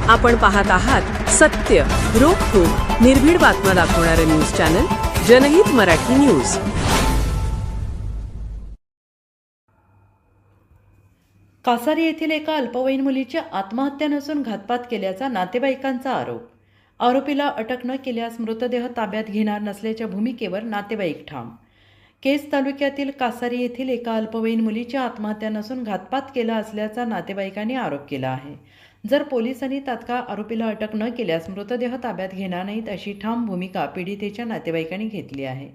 आपण पाहत आहात सत्य, रोखठोक, निर्भीड बातम्या दाखवणारे न्यूज चॅनल जनहित मराठी न्यूज। कासारी येथील एका अल्पवयीन मुलीची आत्महत्या नसून घातपात केल्याचा नातेवाईकांचा आरोप। आरोपीला अटक न केल्यास मृतदेह ताब्यात घेणार नसल्याच्या भूमिकेवर नातेवाईक ठाम। केज तालुक्यातील कासारी येथील एका अल्पवयीन मुलीची आत्महत्या नसून घातपात केला असल्याचा नातेवाईकांनी आरोप केला आहे। जर पोलिसांनी तात्काळ आरोपीला अटक न केल्यास मृतदेह ताब्यात घेणार नाहीत अशी ठाम भूमिका पीडितेच्या नातेवाईकांनी घेतली आहे।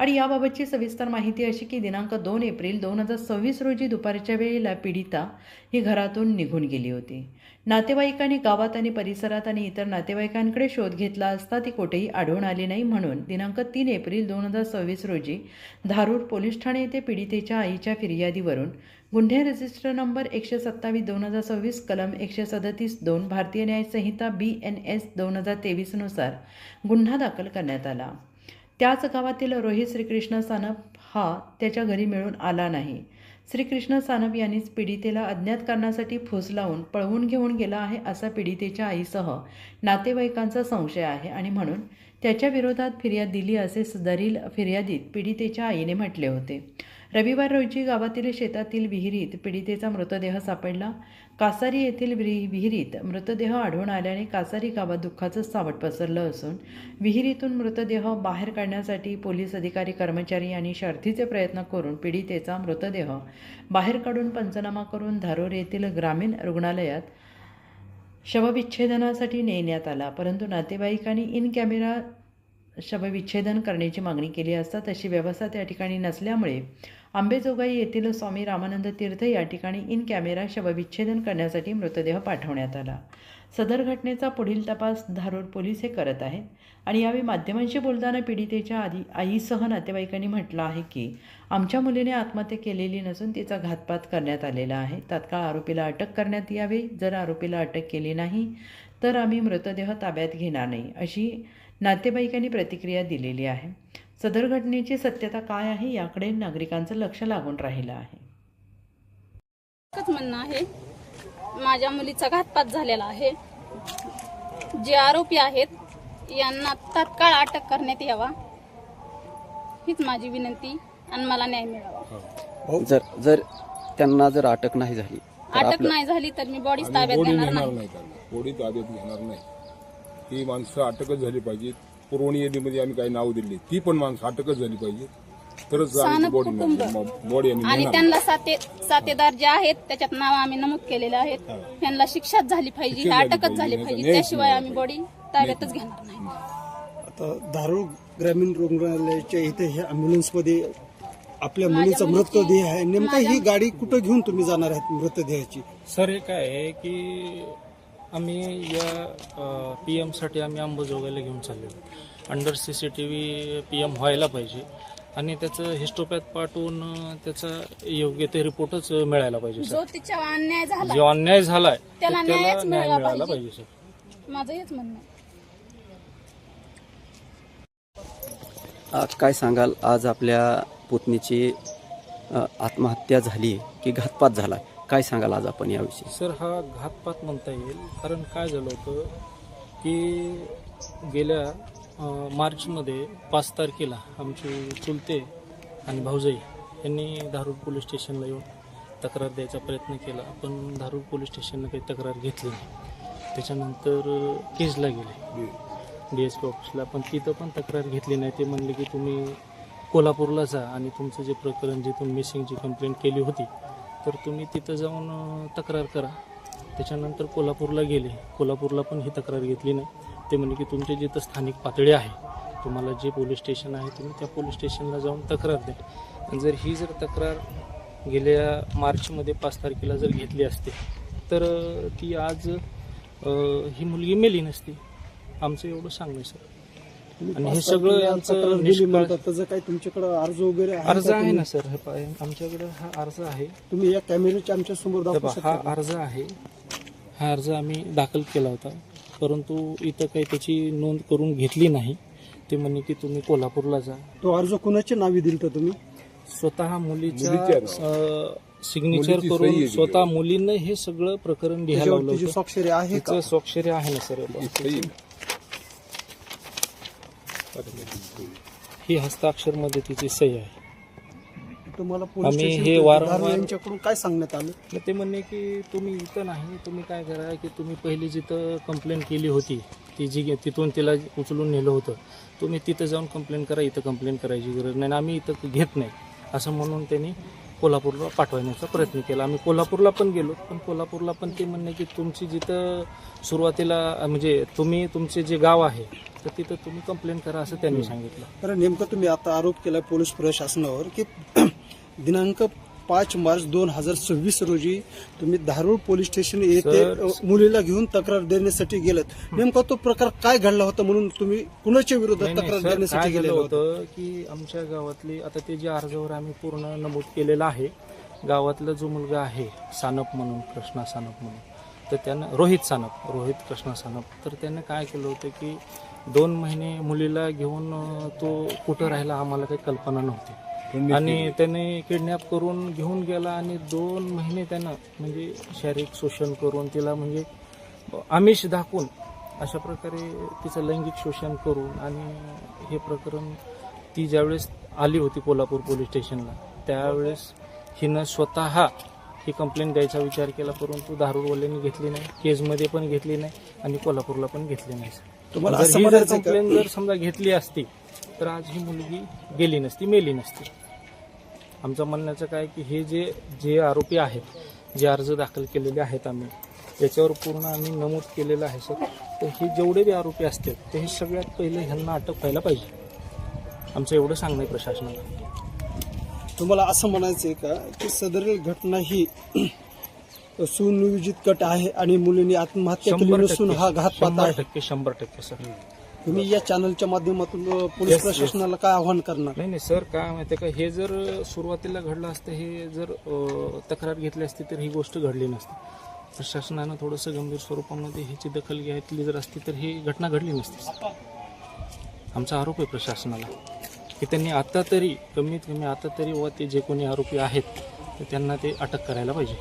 आणि याबाबतची सविस्तर माहिती अशी की दिनांक 2 एप्रिल 2026 रोजी दुपारच्या वेळेला पीडिता ही घरातून निघून गेली होती। नातेवाईकांनी गावात आणि परिसरात आणि इतर नातेवाईकांकडे शोध घेतला असता ती कुठेही आढळून आली नाही, म्हणून दिनांक 3 एप्रिल 2026 रोजी धारूर पोलीस ठाणे येथे पीडितेच्या आईच्या फिर्यादीवरून गुन्हे रजिस्टर नंबर 127/2026 कलम 137(2) भारतीय न्याय संहिता BNS 2023 नुसार गुन्हा दाखल करण्यात आला। त्याच गावातील रोहित श्रीकृष्ण सानप हा त्याच्या घरी मिळून आला नाही। श्रीकृष्ण सानप यांनीच पीडितेला अज्ञात कारणासाठी फूस लावून पळवून घेऊन गेला आहे असा पीडितेच्या आईसह नातेवाईकांचा संशय आहे आणि म्हणून त्याच्या विरोधात फिर्याद दिली असे सदरील फिर्यादीत पीडितेच्या आईने म्हटले होते। रविवार रोजी गावातील शेतातील विहिरीत पीडितेचा मृतदेह सापडला। कासारी येथील विहिरीत मृतदेह आढळून आल्याने कासारी गावात दुःखाचं सावट पसरलं असून विहिरीतून मृतदेह बाहेर काढण्यासाठी पोलीस अधिकारी, कर्मचारी आणि शर्थीचे प्रयत्न करून पीडितेचा मृतदेह बाहेर काढून पंचनामा करून धारूर येथील ग्रामीण रुग्णालयात शवविच्छेदनासाठी नेण्यात आला। परंतु नातेवाईकांनी इन कॅमेरा शवविच्छेदन करण्याची मागणी केली असता तशी व्यवस्था त्या ठिकाणी नसल्यामुळे आंबेजोगाई येथील स्वामी रामानंद तीर्थ या ठिकाणी इन कॅमेरा शवविच्छेदन करण्यासाठी मृतदेह पाठवण्यात आला। सदर घटनेचा पुढील तपास धारूर पोलीस हे करत आहेत। आणि यावेळी माध्यमांशी बोलताना पीडितेच्या आईसह नातेवाईकांनी म्हटलं आहे की आमच्या मुलीने आत्महत्या केलेली नसून तिचा घातपात करण्यात आलेला आहे। तात्काळ आरोपीला अटक करण्यात यावी। जर आरोपीला अटक केली नाही तर आम्ही मृतदेह ताब्यात घेणार नाही अशी नातेवाईकांनी प्रतिक्रिया दिलेली आहे। सदर घटनेची सत्यता काय आहे याकडे नागरिकांचं लक्ष लागून राहिलं आहे। एकच म्हणणं आहे, माझ्या मुलीचा घातपात झालेला आहे। जे आरोपी आहेत यांना तात्काळ अटक करण्यात यावा हीच माझी विनंती आणि मला न्याय मिळावा। जर त्यांना अटक नाही झाली तर मी बॉडी ताब्यात घेणार नाही। बॉडी ताब्यात घेणार नाही। ही माणसं अटकच झाली पाहिजे। पुरवणी यादीमध्ये आम्ही काही नाव दिले, ती पण माणसं अटकच झाली पाहिजे तरच बॉडी आणि त्यांना साथीदार जे आहेत त्याच्यात नाव आम्ही नमूद केलेले आहेत, त्यांना शिक्षाच झाली पाहिजे, अटकच झाली पाहिजे, त्याशिवाय आम्ही बॉडी ताब्यातच घेणार नाही। आता धारूर ग्रामीण रुग्णालयाच्या इथे हे अँब्युलन्समध्ये आपल्या मुलीचा मृतदेह आहे, नेमका ही गाडी कुठं घेऊन तुम्ही जाणार आहात मृतदेहाची? सर हे काय आहे की आम्ही या PM साठी आम्ही अंबाजोगाईला घेऊन चाललो। अंडर CCTV PM व्हायला पाहिजे आणि त्याचं हिस्टोपॅथ पाठवून त्याचा योग्य ते रिपोर्टच मिळायला पाहिजे सर। जो अन्याय झालाय त्याला न्याय मिळाला पाहिजे सर, माझं हेच म्हणणं आहे। काय सांगाल, आज आपल्या पुतणीची आत्महत्या झाली की घातपात झाला, काय सांगाल आज आपण याविषयी? सर हा घातपात म्हणता येईल, कारण काय झालं होतं की गेल्या मार्चमध्ये 5 तारखेला आमचे चुलते आणि भाऊजाई यांनी धारूर पोलीस स्टेशनला येऊन तक्रार द्यायचा प्रयत्न केला, पण धारूर पोलीस स्टेशनने काही तक्रार घेतली नाही। त्याच्यानंतर केजला गेले DSP ऑफिसला, पण तिथं पण तक्रार घेतली नाही। ते म्हणले की तुम्ही कोल्हापूरला जा आणि तुमचं जे प्रकरण जिथून मिसिंगची कंप्लेंट केली होती तर तुम्ही तिथं जाऊन तक्रार करा। त्याच्यानंतर कोल्हापूरला गेले, कोल्हापूरला पण ही तक्रार घेतली नाही। ते म्हणजे की तुमचे जिथं स्थानिक पातळी आहे, तुम्हाला जे पोलीस स्टेशन आहे तुम्ही त्या पोलीस स्टेशनला जाऊन तक्रार द्या। जर ही तक्रार गेल्या मार्चमध्ये 5 तारखेला जर घेतली असते तर ती आज ही मुलगी मेली नसती, आमचं एवढं सांगणं सर। आणि हे सगळं त्याचं काय तुमच्याकडे अर्ज वगैरे अर्ज आहे ना सर? आमच्याकडे हा अर्ज आहे, तुम्ही या कॅमेऱ्याच्या आमच्या समोर दाखवू शकता? हा अर्ज आहे, हा अर्ज आम्ही दाखल केला होता, परंतु इथं काही त्याची नोंद करून घेतली नाही। ते म्हणे की तुम्ही कोल्हापूरला जा। तो अर्ज कोणाच्या नावे दिलता तुम्ही? स्वतः मुलीच्या सिग्नेचर मुलीची सही करून आहे स्वतः मुलीनं हे सगळं प्रकरण लिहायला त्याच्यावर लावलं तिची होतं. स्वाक्षरी आहे का? तिचं स्वाक्षरी आहे ना सर. ती सही आहे. ही हस्ताक्षर मध्ये तिची सही आहे. तुम्हाला पोलीस आम्ही स्टेशन हे ते वारंवार- दारू यांच्याकडून काय सांगण्यात आलं? मग ते म्हणणे की तुम्ही इथं नाही, तुम्ही काय करा की तुम्ही पहिली जिथं कंप्लेंट केली होती ती जी तिथून तिला उचलून नेलं होतं, तुम्ही तिथं जाऊन कंप्लेंट करा, इथं कंप्लेंट करायची गरज नाही, आम्ही इथं घेत नाही असं म्हणून त्यांनी कोल्हापूरला पाठवण्याचा प्रयत्न केला. आम्ही कोल्हापूरला पण गेलो, पण कोल्हापूरला पण ते म्हणणे की तुमची जिथं सुरुवातीला म्हणजे तुम्ही तुमचे जे गाव आहे तर तिथं तुम्ही कंप्लेंट करा असं त्यांनी सांगितलं. तर नेमकं तुम्ही आता आरोप केला पोलीस प्रशासनावर की दिनांक 5 मार्च 2026 रोजी तुम्ही धारूर पोलीस स्टेशन येथे मुलीला घेऊन तक्रार देण्यासाठी गेलात. नेमका तो प्रकार काय घडला होता म्हणून तुम्ही कुणाच्या विरोधात नाही, तक्रार सर, देण्यासाठी काय झालं गेलेला होता? होतं की आमच्या गावातली आता ते जे अर्जावर आम्ही पूर्ण नमूद केलेलं आहे, गावातला जो मुलगा आहे सानप म्हणून, कृष्णा सानप म्हणून, तर त्यानं रोहित कृष्णा सानप, तर त्यानं काय केलं होतं की 2 महिने मुलीला घेऊन तो कुठं राहिला आम्हाला काही कल्पना नव्हती आणि त्याने किडनॅप करून घेऊन गेला आणि 2 महिने त्यानं म्हणजे शारीरिक शोषण करून तिला म्हणजे आमिष दाखवून अशा प्रकारे तिचं लैंगिक शोषण करून आणि हे प्रकरण ती ज्यावेळेस आली होती कोल्हापूर पोलीस स्टेशनला त्यावेळेस हिनं स्वतः ही कंप्लेंट द्यायचा विचार केला, परंतु धारूरवाल्यांनी घेतली नाही, केजमध्ये पण घेतली नाही आणि कोल्हापूरला पण घेतली नाही. तुम्हाला जर असं ही जर म्हणायचं का? कंप्लेंट जर समजा घेतली असती तर आज ही मुलगी गेली नसती, मेली नसती. आमचं म्हणण्याचं काय की हे जे आरोपी आहेत, जे अर्ज दाखल केलेले आहेत आम्ही याच्यावर पूर्ण आम्ही नमूद केलेलं आहे सर. तर हे जेवढे बी आरोपी असतील ते हे सगळ्यात पहिले ह्यांना अटक व्हायला पाहिजे, आमचं एवढं सांगणं आहे प्रशासनाला. तुम्हाला असं म्हणायचंय का की सदरील घटना ही सुनियोजित कट आहे आणि मुलींनी आत्महत्या केली नसून हा घातपात आहे? 100% सर. तुम्ही या चॅनलच्या माध्यमातून पोलीस प्रशासनाला काय आव्हान करणार? नाही सर, काय माहिती का, हे जर सुरुवातीला घडलं असतं, हे जर तक्रार घेतली असती तर ही गोष्ट घडली नसती. प्रशासनानं थोडंसं गंभीर स्वरूपामध्ये ह्याची दखल घेतली जर असती तर ही घटना घडली नसती. आमचा आरोप आहे प्रशासनाला की त्यांनी आता तरी कमीत कमी आता तरी व ते जे कोणी आरोपी आहेत तर त्यांना ते अटक करायला पाहिजे.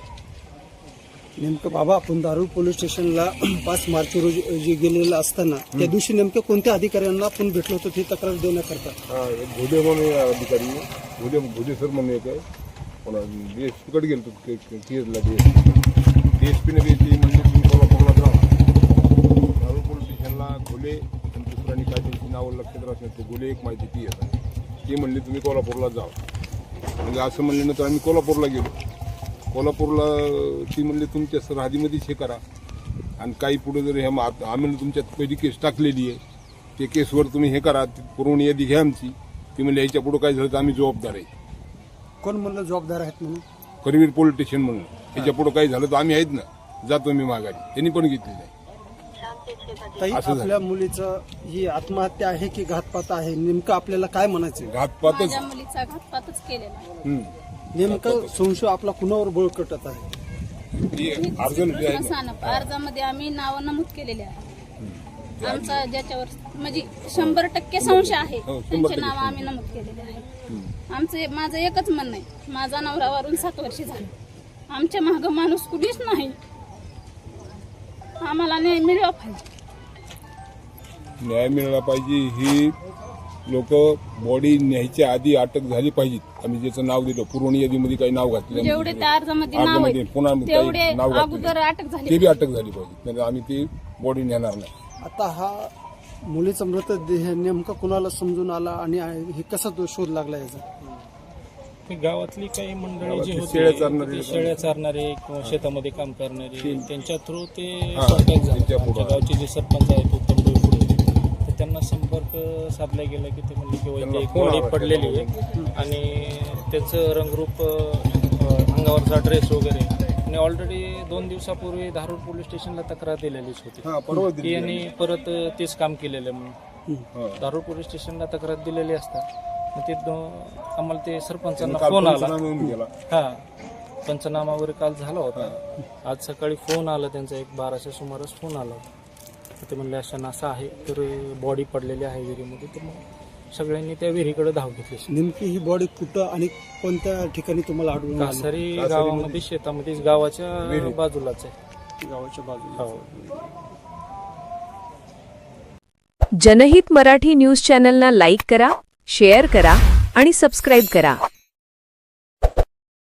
नेमकं बाबा आपण धारूर पोलीस स्टेशनला 5 मार्च रोजी गेलेलं असताना त्या दिवशी नेमक्या कोणत्या अधिकाऱ्यांना आपण भेटलो होतो ती तक्रार देण्याकरता? एक घोडे म्हणून अधिकारी घोडे सर म्हणून एक आहे, डीएसपीकडे गेलो केजला. डीएसपीने ती म्हणजे तुम्ही कोल्हापूरला जा, धारूर पोलीस स्टेशनला घोले आणि दुसऱ्याने काय त्यांची नावं लक्षात राहत नाही, ते घोले एक माहिती ती येतात, ती म्हणली तुम्ही कोल्हापूरला जा. म्हणजे असं म्हणल्यानंतर आम्ही कोल्हापूरला गेलो. कोल्हापूरला ती म्हणली तुमच्या सरहदीमध्येच हे करा आणि काही पुढे जर हे आम्ही तुमच्यात पहिली केस टाकलेली आहे, ते केसवर तुम्ही हे करा, पुरवणी यादी घ्या आमची. ती म्हणली याच्या पुढे काय झालं तर आम्ही जबाबदार आहे. कोण म्हणलं जबाबदार आहेत म्हणून? करवीर पोलीस स्टेशन म्हणून. याच्या पुढे काही झालं तर आम्ही आहेत ना, जातो मी माघारी. त्यांनी पण घेतली नाही. ताई, असं झालं. आपल्या मुलीचं ही आत्महत्या आहे की घातपात आहे नेमकं आपल्याला काय म्हणायचं? घातपातच. माझ्या मुलीचा घातपातच केलेला आहे. नेमकं संशय आपला कुणावर बळकटत आहे? ती ही अर्ज नव्हती आहे कृष्ण ना. सानप अर्जामध्ये आम्ही नाव नमूद केलेले आहे. आमचा ज्याच्यावर म्हणजे 100% संशय आहे हो, 100% त्यांचे नाव आम्ही नमूद केलेले आहे. माझं एकच म्हणणं आहे, माझा नवरा वारून 7 वर्ष झाली, आमच्या मागं माणूस कुणीच नाही, आम्हाला न्याय मिळाला पाहिजे. न्याय मिळाला पाहिजे. ही लोक बॉडी न्यायच्या आधी अटक झाली पाहिजे. आम्ही ज्याचं नाव दिलं पुरवणी यादीमध्ये काही नाव घातलं जेवढे त्या अर्जामध्ये नाव अर्जामध्ये आहे पुन्हा तेवढे काही नाव अगोदर घातलं अटक झाली ते बी अटक झाली पाहिजे, नाही आम्ही ती बॉडी नेणार नाही. आता हा मुलीचा मृतदेह नेमका कुणाला समजून आला आणि हे कसा तो शोध लागला याचा? ही गावातली काही मंडळी जी गावातली होती शेळ्या चारणारे ते लोकं. शेळ्या चारणारे किंवा शेतामध्ये काम करणारे त्यांच्या थ्रू ते हा, कॉन्टॅक्ट झाले. त्यांच्या पुढं. आमच्या गावचे जे सरपंच आहेत उत्तम डोईफुडे, तर त्यांना संपर्क साधला गेला की ते म्हणले की वैद्य त्यांना एक फोन बॉडी आला. पडलेली आहे आणि त्याचं रंगरूप अंगावरचा ड्रेस वगैरे आणि ऑलरेडी 2 दिवसापूर्वी धारूर पोलीस स्टेशनला तक्रार दिलेलीच होती हा, परवा की दिली. यांनी परत तेच काम केलेलं आहे म्हणून. हा. धारूर पोलीस स्टेशनला तक्रार दिलेली असतात. मग ते आम्हाला ते सरपंचांना काल फोन आला. पंचनामा होऊन गेला. हा, पंचनामा वगैरे काल झाला होता. आज सकाळी फोन आला त्यांचा, एक 12च्या सुमारास फोन आला होता. ते म्हणले अशा असं आहे तर बॉडी पडलेली आहे विहिरीमध्ये, तर मग सगळ्यांनी त्या विहिरीकडे धाव घेतली. नेमकी ही बॉडी कुठं आणि कोणत्या ठिकाणी तुम्हाला आढळून आली? कासारी गावामध्ये शेतामध्ये गावाच्या बाजूलाच आहे. गावाच्या बाजूला. हो. जनहित मराठी न्यूज चॅनलला लाईक करा, शेअर करा आणि सबस्क्राईब करा.